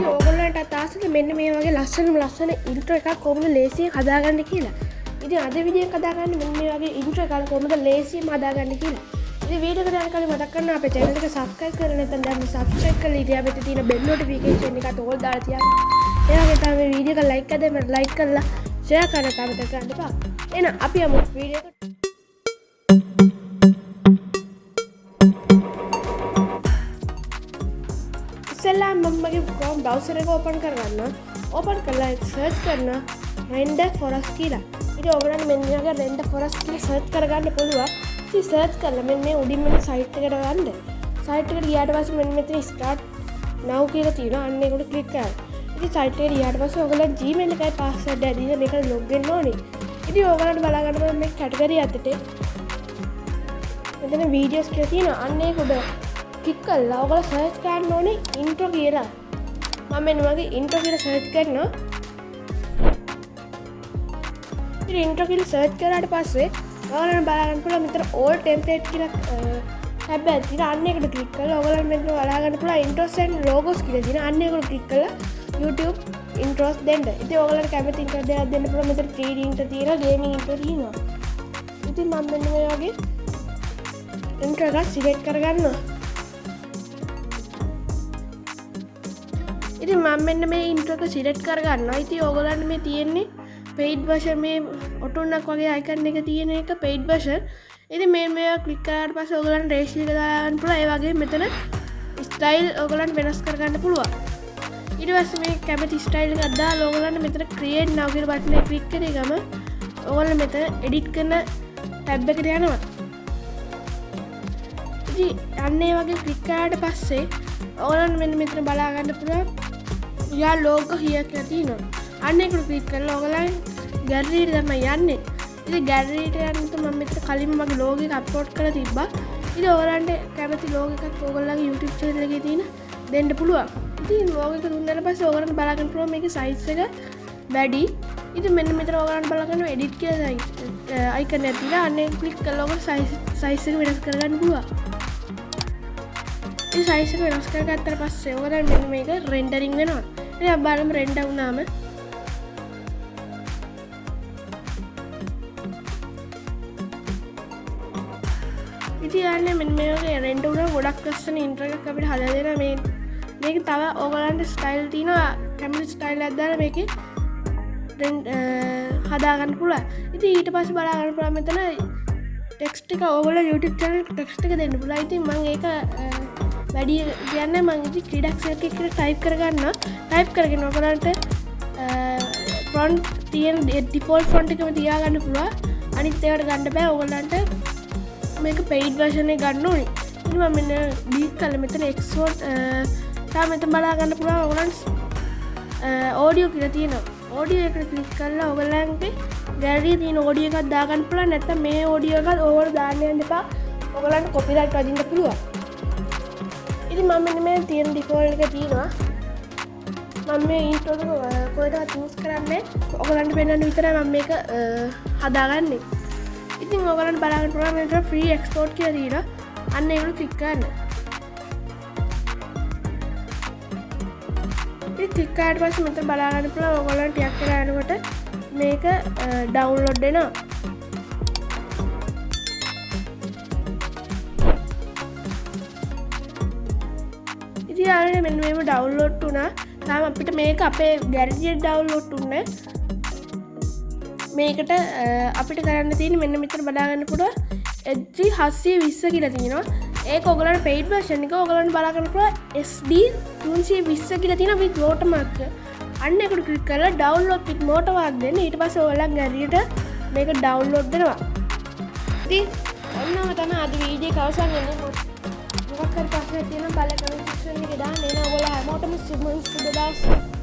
ඕගොල්ලන්ට තාසක මෙන්න මේ වගේ ලස්සන ඉන්ට්‍රෝ එකක් කොහොමද ලේසියෙන් හදාගන්න කියලා. ඉතින් අද වීඩියෝ එක හදාගන්න මෙන්න මේ වගේ ඉන්ට්‍රෝ එකක් කොහොමද ලේසියෙන් හදාගන්න කියලා. ඉතින් වීඩියෝ එක දාන්න කලින් මතක් කරන්න අපේ channel එක subscribe කරලා නැත්නම් දැන් subscribe කරලා ඉතින් අපිට තියෙන bell notification එකත් ඕල් දාලා තියන්න. ඒ වගේ තමයි වීඩියෝ එක like කරලා like කරලා share කරන්න තමයි කරන්න එපා. එහෙනම් අපි යමු වීඩියෝ එකට. ඉස්සෙල්ලා මම මගේ Chrome browser එක open කරගන්නවා. open කරලා search කරන render forest කියලා. ඉතින් ඔයගොල්ලන්ට මෙන්න මේ වගේ render forest කියලා search කරගන්න පුළුවන්. ඉතින් search කරලා මෙන්න මේ උඩින් මෙන්න site එකට ගන්න. site එකට ගියාට පස්සේ මෙන්න මෙතන start now කියලා තියෙනවා. අන්න ඒකට click කරන්න. ඉතින් site එකට ගියාට පස්සේ ඔයගොල්ලෝ Gmail එකයි password එක දීලා මේකට log වෙන්න ඕනේ. ඉතින් ඔයගොල්ලන්ට බලා ගන්න පුළුවන් මේ category අතට මෙතන videos කියලා තියෙනවා. අන්න ඒක උඩ click කරලා ඔයගොල්ලෝ search කරන්න ඕනේ intro කියලා. මම මෙන්න වගේ intro කියලා search කරනවා. ඉතින් intro කියලා search කරාට පස්සේ ඔයගොල්ලන්ට බලා ගන්න පුළුවන් මෙතන all template කියලා tab එකක් තියෙනවා. අන්න ඒකට click කරලා ඔයගොල්ලන්ට මෙතන බලා ගන්න පුළුවන් intros and logos කියලා තියෙනවා. අන්න ඒකට click කරලා YouTube intros දෙන්න. ඉතින් ඔයගොල්ලන්ට කැමති intro දෙයක් දෙන්න පුළුවන්. මෙතන 3D intro තියෙනවා, gaming intro තියෙනවා. ඉතින් මම මෙන්න මේ වගේ intro එකක් select කරගන්නවා. ඉතින් මම මෙන්න මේ intro එක select කරගන්නවා. ඉතින් ඔයගොල්ලන්ට මේ තියෙන්නේ paid version මේ ඔටුන්නක් වගේ icon එක තියෙන එක paid version. ඉතින් මේවා click කරාට පස්සේ ඔයගොල්ලන්ට ratio එක දාලා ගන්න පුළුවන්. ඒ වගේම මෙතන style ඔයගොල්ලන්ට වෙනස් කරගන්න පුළුවන්. ඊට පස්සේ මේ කැමති style එකක් දාලා ඔයගොල්ලන්ට මෙතන create now කියන බටන් එක click කරේ ගම ඔයගොල්ලෝ මෙතන edit කරන tab එකට යනවා. ඉතින් අන්න ඒ වගේ click කරාට පස්සේ ඔයගොල්ලන්ට මෙන්න මෙතන බලා ගන්න පුළුවන් යා logo here කියලා තියෙනවා. අන්න ඒකට click කරලා ඔයගොල්ලන් gallery එකට තමයි යන්නේ. ඉතින් gallery එකට යනකොට මම මෙතන කලින්ම මගේ logo එක upload කරලා තිබ්බා. ඉතින් ඔයගොල්ලන්ට කැමති logo එකක් ඔයගොල්ලන්ගේ YouTube channel එකේ තියෙන දෙන්න පුළුවන්. ඉතින් logo එක දුන්නාට පස්සේ ඔයගොල්ලන්ට බලා ගන්න පුළුවන් මේකේ size එක වැඩි. ඉතින් මෙන්න මෙතන ඔයගොල්ලන්ට බලා ගන්න edit කියලා icon එක තියෙනවා. අන්න ඒක click කරලා ඔයගොල්ලෝ size එක වෙනස් කරගන්න පුළුවන්. ඉතින් size එක වෙනස් කරගත්තට පස්සේ ඔයගොල්ලන්ට මෙන්න මේක rendering වෙනවා. ඉතින් අපි බලමු render වුණාම ඉතින් යන්නේ මෙන්න මේ වගේ render වුණා. ගොඩක් ලස්සන intro එකක් අපිට හදලා දෙනවා. මේක තව ඔයගොල්ලන්ට style තියෙනවා. කැමති style එකක් දාලා මේකේ හදා ගන්න පුළුවන්. ඉතින් ඊට පස්සේ බලා ගන්න පුළුවන් මෙතන text එක ඔයගොල්ලෝ YouTube channel එක text එක දෙන්න පුළුවන්. ඉතින් මම ඒක වැඩි කියන්නේ මම ඉතින් ක්‍රීඩක්ෂර එක කියලා type කරගන්නවා. type කරගෙන ඔයගොල්ලන්ට font තියෙන default font එකම තියාගන්න පුළුවන්. අනිත් ඒවාට ගන්න බෑ. ඔයගොල්ලන්ට මේක paid version එක ගන්න ඕනේ. ඉතින් මම මෙන්න delete කරලා මෙතන export තාම මෙතන බලා ගන්න පුළුවන්. ඔයගොල්ලන්ට audio කියලා තියෙනවා. audio එකට click කරලා ඔයගොල්ලන්ගේ gallery තියෙන audio එකක් දාගන්න පුළුවන්. නැත්නම් මේ audio එකත් ඕවර් දාන්න යන්න එපා. ඔයගොල්ලන්ට copyright වදින්න පුළුවන්. ඉතින් මම මෙන්න මේ තියෙන default එක තියෙනවා. මම මේ intro එක කොහෙටවත් use කරන්නේ ඔයගොල්ලන්ට පෙන්නන්න විතරයි මම මේක හදාගන්නේ. ඉතින් ඔයගොල්ලන්ට බලා ගන්න පුළුවන් මෙතන free export කියලා තියෙනවා. අන්න ඒකට click කරන්න. ඉතින් click කරාට පස්සේ මෙතන බලා ගන්න පුළුවන් ඔයගොල්ලන්ට ටිකක් වෙලා යනකොට මේක download වෙනවා. ඉතින් ආයෙත් මෙන්න මේව download වුණා. තාම අපිට මේක අපේ gallery එකට download වුණේ. මේකට අපිට කරන්න තියෙන්නේ මෙන්න මෙතන බලා ගන්න පුළුවන් HD 720 කියලා තියෙනවා. ඒක ඔයගොල්ලන්ට paid version එක. ඔයගොල්ලන්ට බලා ගන්න පුළුවන් SD 320 කියලා තියෙනවා with watermark. අන්න ඒකට click කරලා download with watermark දෙන්න. ඊට පස්සේ ඔයාලගේ gallery එකට මේක download වෙනවා. ඉතින් ඔන්නම තමයි අද වීඩියෝ එක අවසන් වෙන්නේ. මොකක් හරි ප්‍රශ්නයක් තියෙනවා බලලා comment section එකේ දාන්න. එන ඔයාලා හැමෝටම සුබ දවසක්.